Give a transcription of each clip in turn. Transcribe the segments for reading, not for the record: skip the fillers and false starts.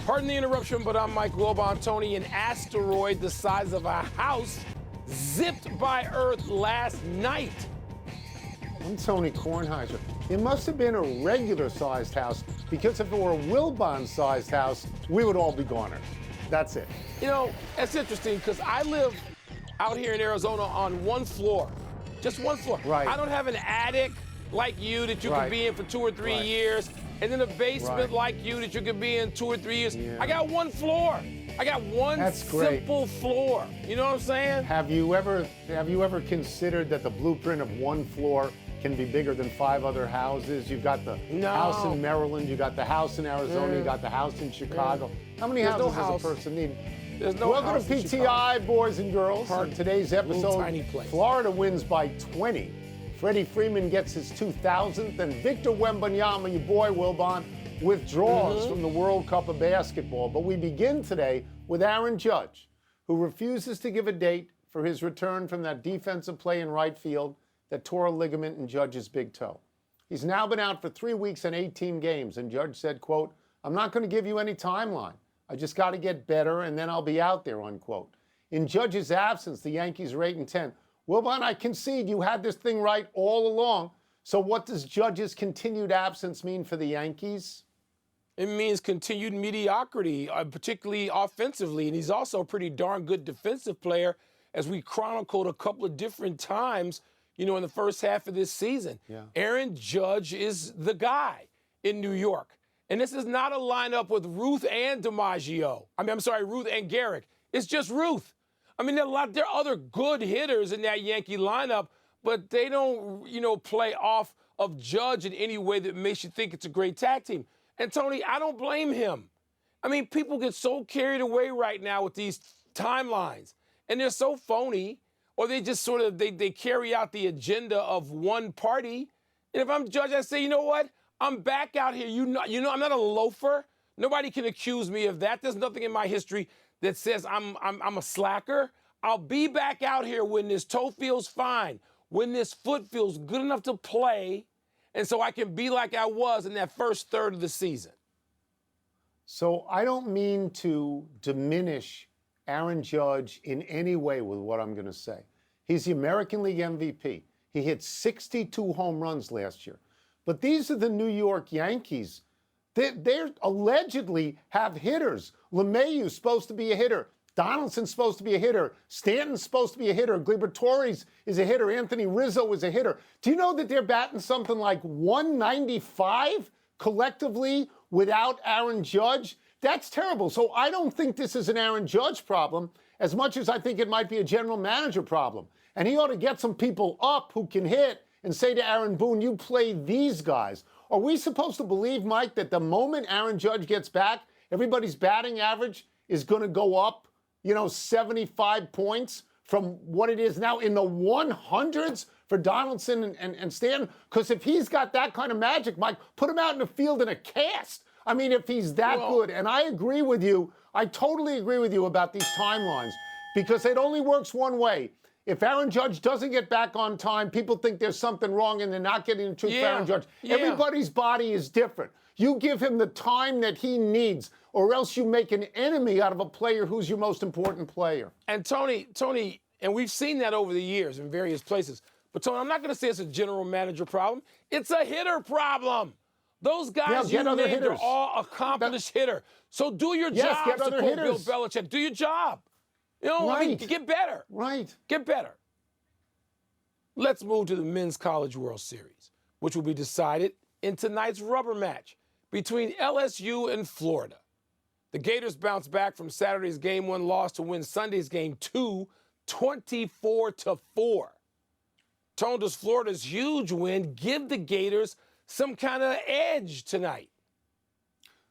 Pardon the interruption, but I'm Mike Wilbon. Tony, an asteroid the size of a house zipped by Earth last night. I'm Tony Kornheiser. It must have been a regular-sized house, because if it were a Wilbon-sized house, we would all be goners. That's it. You know, that's interesting because I live out here in Arizona on one floor, just one floor. Right. I don't have an attic like you that you can be in for 2 or 3 years, and then a basement like you that you could be in 2 or 3 years. Yeah. I got one floor. I got one simple floor. You know what I'm saying? Have you ever considered that the blueprint of one floor can be bigger than 5 other houses? You've got the house in Maryland, you got the house in Arizona, you got the house in Chicago. How many houses does a person need? There's no Welcome house to PTI, boys and girls. On today's episode, tiny place. Florida wins by 20. Freddie Freeman gets his 2,000th, and Victor Wembanyama, your boy Wilbon, withdraws from the World Cup of Basketball. But we begin today with Aaron Judge, who refuses to give a date for his return from that defensive play in right field that tore a ligament in Judge's big toe. He's now been out for 3 weeks and 18 games, and Judge said, quote, "I'm not going to give you any timeline. I just got to get better, and then I'll be out there," unquote. In Judge's absence, the Yankees are 8-10. Wilbon, I concede you had this thing right all along. So what does Judge's continued absence mean for the Yankees? It means continued mediocrity, particularly offensively. And he's also a pretty darn good defensive player, as we chronicled a couple of different times, you know, in the first half of this season. Yeah. Aaron Judge is the guy in New York. And this is not a lineup with Ruth and DiMaggio. Ruth and Garrick. It's just Ruth. I mean, there are other good hitters in that Yankee lineup, but they don't, play off of Judge in any way that makes you think it's a great tag team. And Tony, I don't blame him. I mean, people get so carried away right now with these timelines, and they're so phony, or they just sort of, they carry out the agenda of one party. And if I'm Judge, I say, you know what? I'm back out here. You know, I'm not a loafer. Nobody can accuse me of that. There's nothing in my history that says I'm a slacker. I'll be back out here when this toe feels fine, when this foot feels good enough to play, and so I can be like I was in that first third of the season. So I don't mean to diminish Aaron Judge in any way with what I'm going to say. He's the American League MVP. He hit 62 home runs last year. But these are the New York Yankees. They allegedly have hitters. LeMahieu's supposed to be a hitter. Donaldson's supposed to be a hitter. Stanton's supposed to be a hitter. Gleyber Torres is a hitter. Anthony Rizzo is a hitter. Do you know that they're batting something like 195 collectively without Aaron Judge? That's terrible. So I don't think this is an Aaron Judge problem as much as I think it might be a general manager problem. And he ought to get some people up who can hit and say to Aaron Boone, you play these guys. Are we supposed to believe, Mike, that the moment Aaron Judge gets back, everybody's batting average is going to go up, 75 points from what it is now in the 100s for Donaldson and Stanton? Because if he's got that kind of magic, Mike, put him out in the field in a cast. I mean, if he's that good. And I agree with you. I totally agree with you about these timelines, because it only works one way. If Aaron Judge doesn't get back on time, people think there's something wrong and they're not getting the truth for Aaron Judge. Everybody's body is different. You give him the time that he needs, or else you make an enemy out of a player who's your most important player. And Tony, and we've seen that over the years in various places. But Tony, I'm not going to say it's a general manager problem. It's a hitter problem. Those guys you named are all accomplished hitter. So do your job, to quote Bill Belichick. Do your job. I mean, get better. Right. Get better. Let's move to the Men's College World Series, which will be decided in tonight's rubber match between LSU and Florida. The Gators bounce back from Saturday's Game 1 loss to win Sunday's Game 2, 24-4. Tone, does Florida's huge win give the Gators some kind of edge tonight?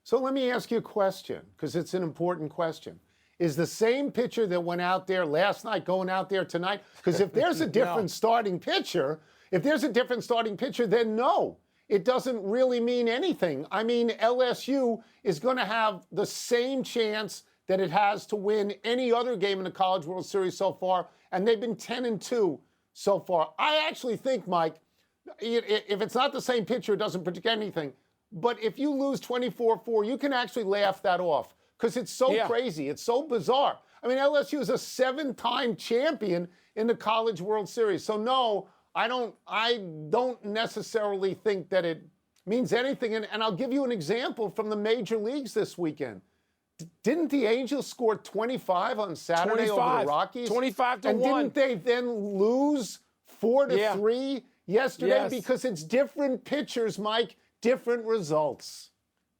So let me ask you a question, because it's an important question. Is the same pitcher that went out there last night going out there tonight? Because if there's a different starting pitcher, then no, it doesn't really mean anything. I mean, LSU is going to have the same chance that it has to win any other game in the College World Series so far, and they've been 10-2 so far. I actually think, Mike, if it's not the same pitcher, it doesn't predict anything. But if you lose 24-4, you can actually laugh that off. because it's so Yeah. crazy. It's so bizarre. I mean, LSU is a 7-time champion in the College World Series. So no, I don't necessarily think that it means anything. And I'll give you an example from the major leagues this weekend. Didn't the Angels score 25 on Saturday over the Rockies? 25 to and 1. Didn't they then lose 4-3 yesterday? Yes. Because it's different pitchers, Mike, different results.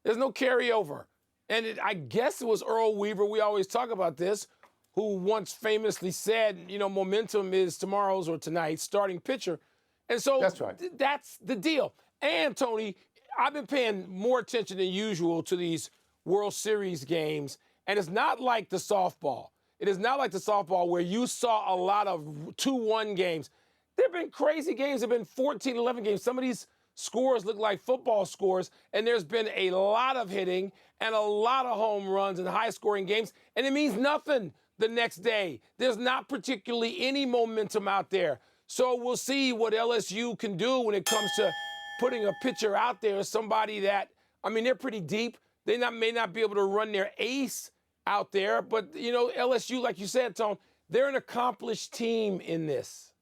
There's no carryover. And I guess it was Earl Weaver, we always talk about this, who once famously said, momentum is tomorrow's or tonight's starting pitcher. And so That's right. That's the deal. And, Tony, I've been paying more attention than usual to these World Series games, and it's not like the softball. It is not like the softball where you saw a lot of 2-1 games. There have been crazy games. There have been 14-11 games. Some of these scores look like football scores, and there's been a lot of hitting and a lot of home runs and high-scoring games, and it means nothing the next day. There's not particularly any momentum out there. So we'll see what LSU can do when it comes to putting a pitcher out there, somebody that, they're pretty deep. They may not be able to run their ace out there, but, LSU, like you said, Tom, they're an accomplished team in this.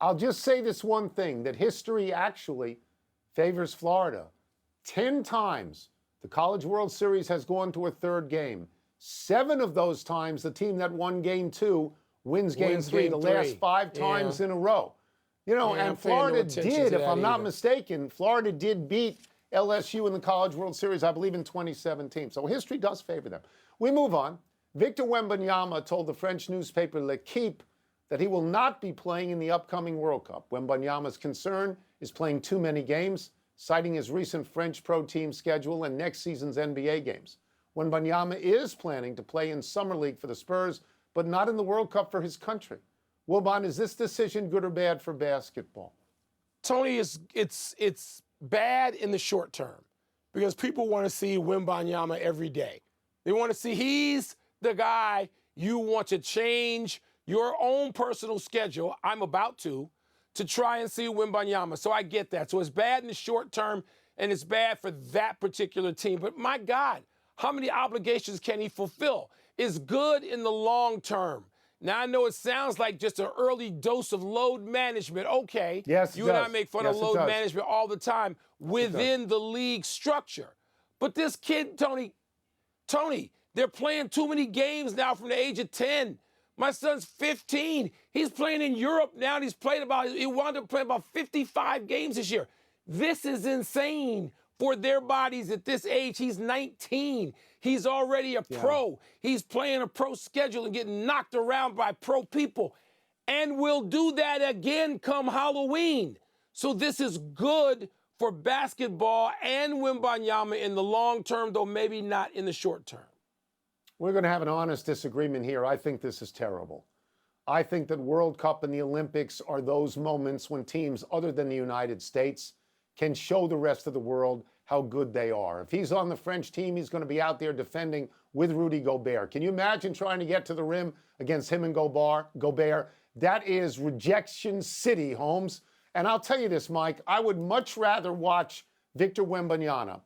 I'll just say this one thing, that history actually favors Florida. 10 times the College World Series has gone to a third game. 7 of those times, the team that won Game 2 wins Game 3 the last 5 times in a row. And Florida did, if I'm not mistaken, Florida did beat LSU in the College World Series, I believe, in 2017. So history does favor them. We move on. Victor Wembanyama told the French newspaper L'Equipe that he will not be playing in the upcoming World Cup. Wembanyama's concern is playing too many games, citing his recent French pro team schedule and next season's NBA games. Wembanyama is planning to play in Summer League for the Spurs, but not in the World Cup for his country. Wilbon, is this decision good or bad for basketball? Tony, it's bad in the short term because people want to see Wembanyama every day. They want to see he's the guy. You want to change your own personal schedule. I'm about to try and see Wembanyama. So I get that. So it's bad in the short term, and it's bad for that particular team. But my God, how many obligations can he fulfill? It's good in the long term. Now, I know it sounds like just an early dose of load management. Okay, yes, you and I make fun of load management all the time within the league structure. But this kid, Tony, they're playing too many games now from the age of 10. My son's 15. He's playing in Europe now, and he wound up playing about 55 games this year. This is insane for their bodies at this age. He's 19. He's already a pro. He's playing a pro schedule and getting knocked around by pro people. And will do that again come Halloween. So this is good for basketball and Wembanyama in the long term, though maybe not in the short term. We're going to have an honest disagreement here. I think this is terrible. I think that World Cup and the Olympics are those moments when teams other than the United States can show the rest of the world how good they are. If he's on the French team, he's going to be out there defending with Rudy Gobert. Can you imagine trying to get to the rim against him and Gobert? That is rejection city, Holmes. And I'll tell you this, Mike, I would much rather watch Victor Wembanyama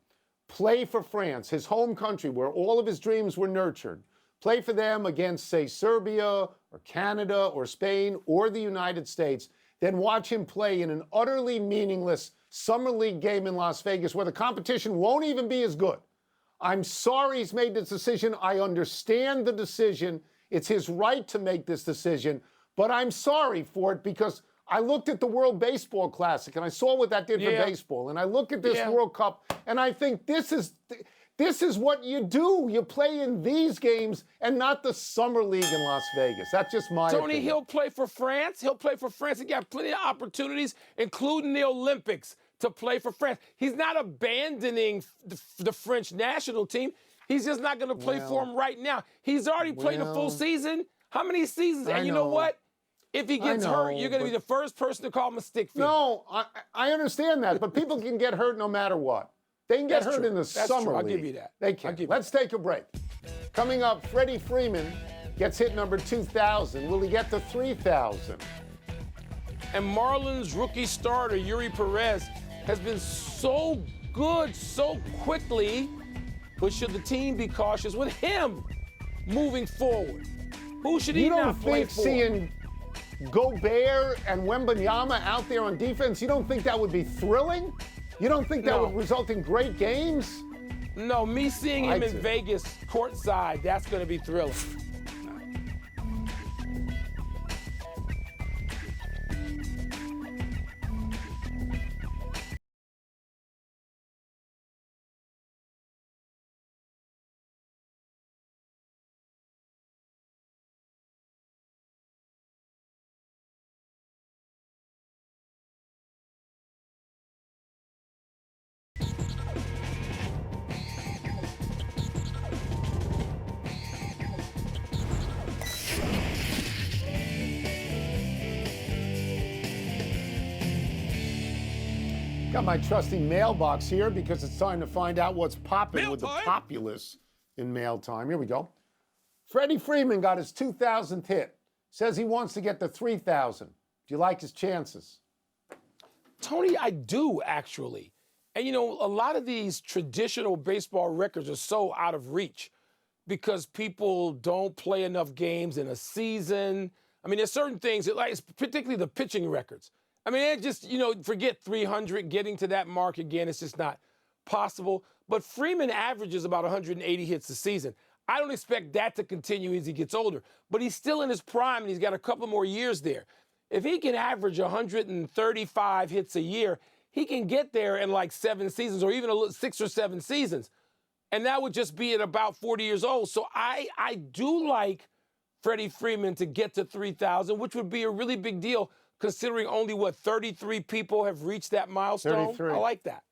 play for France, his home country, where all of his dreams were nurtured, play for them against, say, Serbia or Canada or Spain or the United States, than watch him play in an utterly meaningless Summer League game in Las Vegas where the competition won't even be as good. I'm sorry he's made this decision. I understand the decision. It's his right to make this decision, but I'm sorry for it because I looked at the World Baseball Classic and I saw what that did for baseball. And I look at this World Cup and I think this is what you do. You play in these games and not the Summer League in Las Vegas. That's just my opinion. He'll play for France. He'll play for France. He got plenty of opportunities, including the Olympics, to play for France. He's not abandoning the French national team. He's just not going to play for him right now. He's already played a full season. How many seasons? And you know what? If he gets hurt, you're going to be the first person to call him a stick figure. No, I understand that, but people can get hurt no matter what. They can get hurt in the Summer League. I'll give you that. They can. Let's take a break. Coming up, Freddie Freeman gets hit number 2,000. Will he get to 3,000? And Marlins rookie starter Yuri Perez has been so good so quickly but should the team be cautious with him moving forward? Who should he You don't not play think for? seeing Gobert and Wembanyama out there on defense, you don't think that would be thrilling? You don't think that No. would result in great games? No, me seeing him I in do. Vegas courtside, that's going to be thrilling. Got my trusty mailbox here because it's time to find out what's popping Mail with the time. populace in mail time. Here we go. Freddie Freeman got his 2,000th hit. Says he wants to get to 3,000. Do you like his chances? Tony, I do actually. And you know, a lot of these traditional baseball records are so out of reach because people don't play enough games in a season. I mean, there's certain things, like particularly the pitching records. I mean, it just, you know, forget 300, getting to that mark again, it's just not possible. But Freeman averages about 180 hits a season. I don't expect that to continue as he gets older, but he's still in his prime and he's got a couple more years there. If he can average 135 hits a year, he can get there in like 7 seasons or even 6 or 7 seasons. And that would just be at about 40 years old. So I do like Freddie Freeman to get to 3,000, which would be a really big deal considering only, 33 people have reached that milestone? 33. I like that.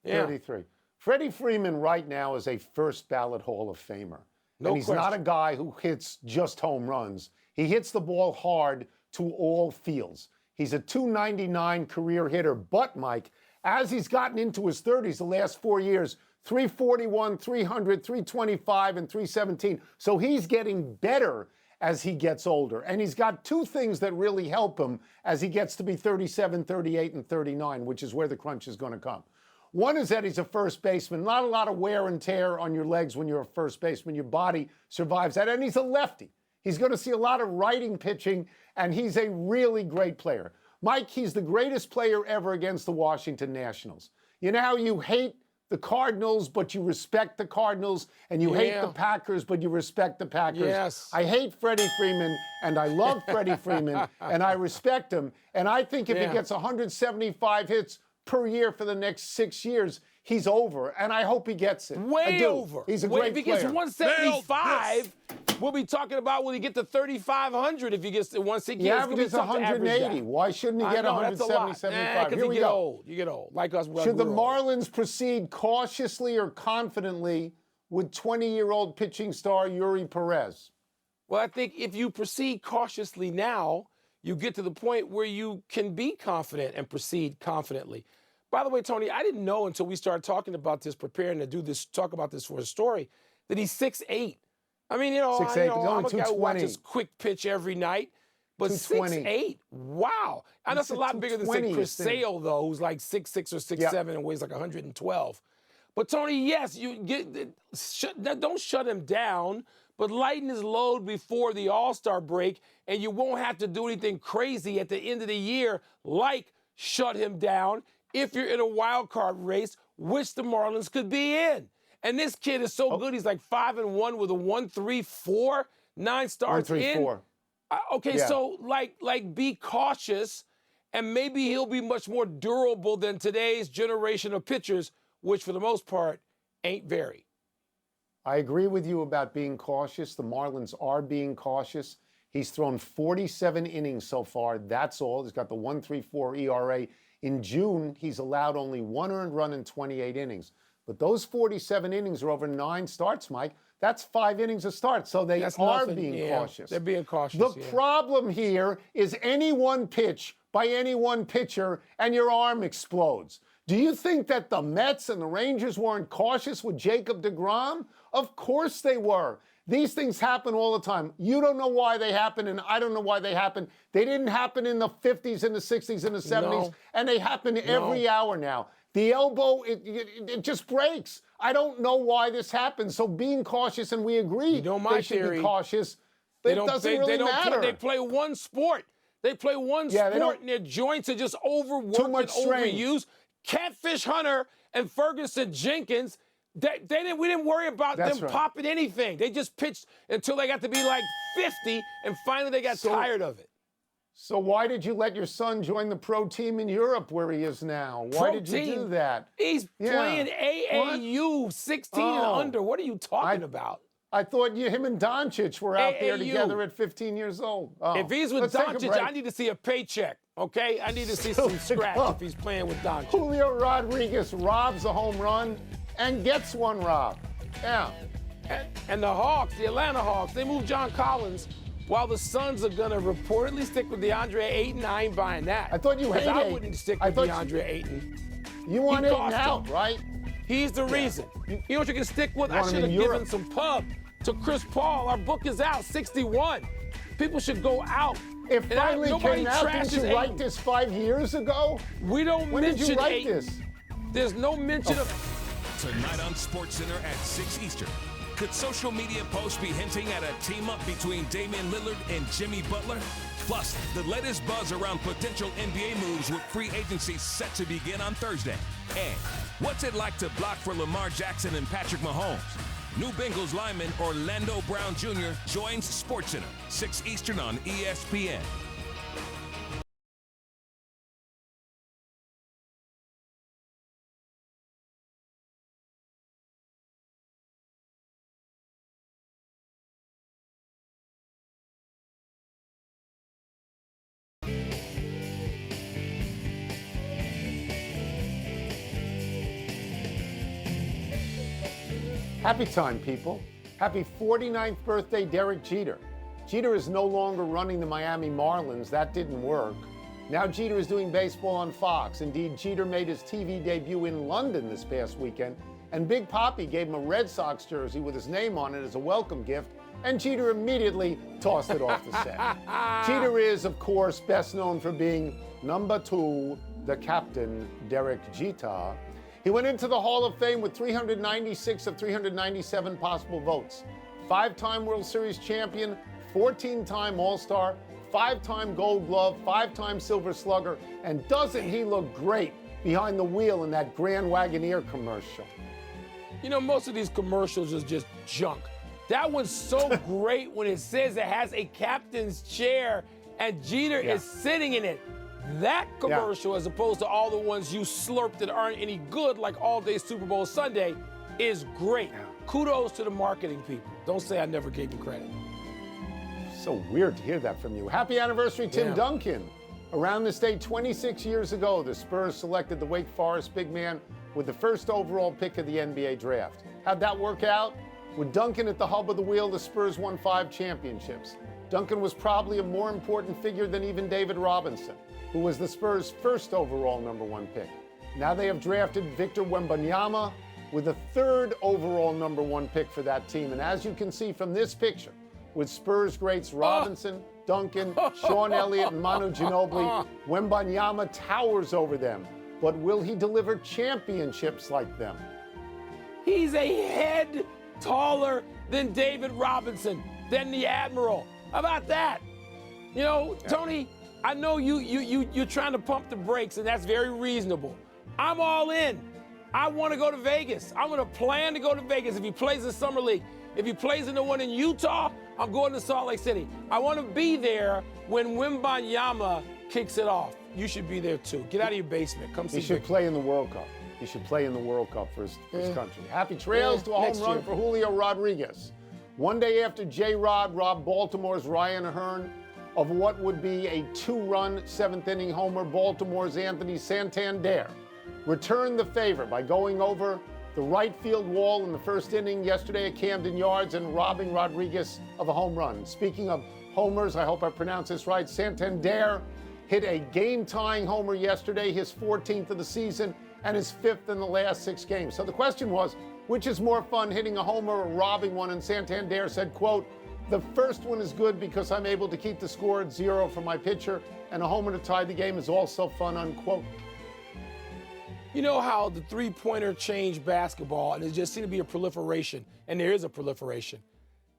Yeah. 33. Freddie Freeman right now is a first ballot Hall of Famer. No and he's not a question. guy who hits just home runs. He hits the ball hard to all fields. He's a 299 career hitter. But, Mike, as he's gotten into his 30s the last 4 years, 341, 300, 325, and 317. So he's getting better as he gets older. And he's got two things that really help him as he gets to be 37, 38, and 39, which is where the crunch is going to come. One is that he's a first baseman. Not a lot of wear and tear on your legs when you're a first baseman. Your body survives that. And he's a lefty. He's going to see a lot of righting pitching, and he's a really great player. Mike, he's the greatest player ever against the Washington Nationals. You know how you hate the Cardinals, but you respect the Cardinals, and you hate the Packers, but you respect the Packers. Yes. I hate Freddie Freeman, and I love Freddie Freeman, and I respect him. And I think if he gets 175 hits per year for the next 6 years, he's over, and I hope he gets it. I Way do. over. He's a great If he player. gets 175, we'll be talking about will he get to 3,500 if he gets to 160. He averages 180. Why shouldn't he get 170, 75? Because Here you we get go. old. You get old. Like us. Should the we're old. Marlins proceed cautiously or confidently with 20-year-old pitching star Yuri Perez? Well, I think if you proceed cautiously now, you get to the point where you can be confident and proceed confidently. By the way, Tony, I didn't know until we started talking about this, preparing to do this, talk about this for a story, that he's 6'8". I mean, 6'8", I'm only a guy who 220. watches quick pitch every night, but 220. 6'8", wow. And that's a said lot bigger than, say, 220 Chris is thin. Sale, though, who's like 6'6" or 6'7" and weighs like 112. But, Tony, yes, don't shut him down, but lighten his load before the All-Star break, and you won't have to do anything crazy at the end of the year like shut him down if you're in a wild card race, which the Marlins could be in. And this kid is so good. He's like 5-1 with a 1.34, 9 starts 1.34. Okay, Yeah. so like be cautious, and maybe he'll be much more durable than today's generation of pitchers, which for the most part ain't very. I agree with you about being cautious. The Marlins are being cautious. He's thrown 47 innings so far. That's all. He's got the 1.34 ERA. In June, he's allowed only 1 earned run in 28 innings. But those 47 innings are over 9 starts, Mike. That's 5 innings a start. So they That's are nothing. being Yeah, cautious. they're being cautious. The yeah. problem here is any one pitch by any one pitcher and your arm explodes. Do you think that the Mets and the Rangers weren't cautious with Jacob deGrom? Of course they were. These things happen all the time. You don't know why they happen, and I don't know why they happen. They didn't happen in the 50s and the 60s and the 70s, No. and they happen every hour now. The elbow, it just breaks. I don't know why this happened. So being cautious, and we agree You know my they should theory. be cautious. It doesn't really matter. They play one sport. They play one sport, and their joints are just overworked Too much and strain. overused. Catfish Hunter and Ferguson Jenkins, we didn't worry about them popping anything. They just pitched until they got to be like 50, and finally they got tired of it. So why did you let your son join the pro team in Europe where he is now? Why did you do that? He's playing AAU, 16 and under. What are you talking about? I thought him and Doncic were out there together at 15 years old. Oh. If he's with Doncic, I need to see a paycheck, okay? I need to see some scratch if he's playing with Doncic. Julio Rodriguez robs a home run and gets one robbed. Yeah. And the Hawks, the Atlanta Hawks, they moved John Collins, while the Suns are going to reportedly stick with DeAndre Ayton. I ain't buying that. I thought you hated I wouldn't stick with DeAndre Ayton. You want Ayton out, right? He's the reason. You know what you can stick with? I should have given some pub to Chris Paul. Our book is out, 61. People should go out. It finally came out. Didn't you write this 5 years ago? We don't when mention did you write Ayton. this? There's no mention of... Tonight on SportsCenter at 6 Eastern. Could social media posts be hinting at a team-up between Damian Lillard and Jimmy Butler? Plus, the latest buzz around potential NBA moves with free agency set to begin on Thursday. And what's it like to block for Lamar Jackson and Patrick Mahomes? New Bengals lineman Orlando Brown Jr. joins SportsCenter, 6 Eastern on ESPN. Happy time, people. Happy 49th birthday, Derek Jeter. Jeter is no longer running the Miami Marlins. That didn't work. Now Jeter is doing baseball on Fox. Indeed, Jeter made his TV debut in London this past weekend, and Big Papi gave him a Red Sox jersey with his name on it as a welcome gift, and Jeter immediately tossed it off the set. Jeter is, of course, best known for being number 2, the captain, Derek Jeter. He went into the Hall of Fame with 396 of 397 possible votes. 5-time World Series champion, 14-time All-Star, 5-time Gold Glove, 5-time Silver Slugger, and doesn't he look great behind the wheel in that Grand Wagoneer commercial? You know, most of these commercials is just junk. That one's so great when it says it has a captain's chair and Jeter is sitting in it. That commercial, as opposed to all the ones you slurped that aren't any good, like All Day Super Bowl Sunday, is great. Kudos to the marketing people. Don't say I never gave you credit. So weird to hear that from you. Happy anniversary, Tim Duncan. Around this day 26 years ago, the Spurs selected the Wake Forest big man with the first overall pick of the NBA draft. How'd that work out? With Duncan at the hub of the wheel, the Spurs won 5 championships. Duncan was probably a more important figure than even David Robinson, who was the Spurs' first overall #1 pick. Now they have drafted Victor Wembanyama with the 3rd overall #1 pick for that team. And as you can see from this picture, with Spurs greats Robinson, Duncan, Sean Elliott, and Manu Ginobili, Wembanyama towers over them. But will he deliver championships like them? He's a head taller than David Robinson, than the Admiral. How about that? You know, Tony, I know you're trying to pump the brakes, and that's very reasonable. I'm all in. I want to go to Vegas. I'm going to plan to go to Vegas if he plays in Summer League. If he plays in the one in Utah, I'm going to Salt Lake City. I want to be there when Wembanyama kicks it off. You should be there too. Get out of your basement. Come see. He should play in the World Cup. He should play in the World Cup for his country. Happy trails to a home run for Julio Rodriguez. One day after J-Rod robbed Baltimore's Ryan Hearn of what would be a 2-run 7th-inning homer, Baltimore's Anthony Santander returned the favor by going over the right field wall in the first inning yesterday at Camden Yards and robbing Rodriguez of a home run. Speaking of homers, I hope I pronounced this right, Santander hit a game-tying homer yesterday, his 14th of the season, and his 5th in the last 6 games. So the question was, which is more fun, hitting a homer or robbing one? And Santander said, quote, "The first one is good because I'm able to keep the score at 0 for my pitcher, and a homer to tie the game is also fun," unquote. You know how the three-pointer changed basketball, and there just seemed to be a proliferation, and there is a proliferation.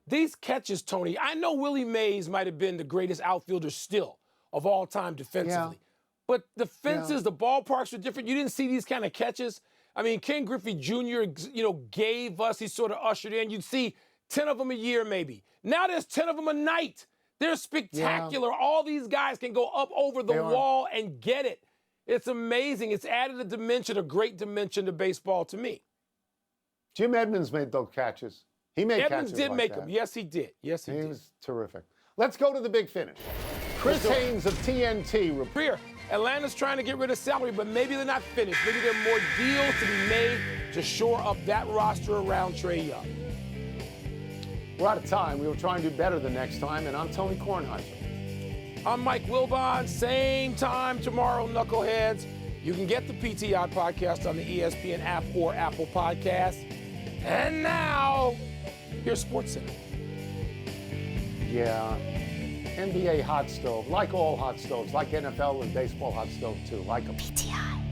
These catches, Tony, I know Willie Mays might have been the greatest outfielder still of all time defensively. But the fences, the ballparks were different. You didn't see these kind of catches. I mean, Ken Griffey Jr., gave us, he sort of ushered in. You'd see 10 of them a year maybe. Now there's 10 of them a night. They're spectacular. All these guys can go up over the wall and get it. It's amazing. It's added a great dimension to baseball to me. Jim Edmonds made those catches. He made Edmonds catches did like make that. them. Yes, he did. Yes, he did. He was terrific. Let's go to the big finish. Chris Haynes of TNT. Here, Atlanta's trying to get rid of salary, but maybe they're not finished. Maybe there are more deals to be made to shore up that roster around Trae Young. We're out of time. We will try and do better the next time, and I'm Tony Kornheiser. I'm Mike Wilbon. Same time tomorrow, knuckleheads. You can get the PTI podcast on the ESPN app or Apple Podcasts. And now, here's SportsCenter. Yeah, NBA hot stove, like all hot stoves, like NFL and baseball hot stove too, like them. PTI.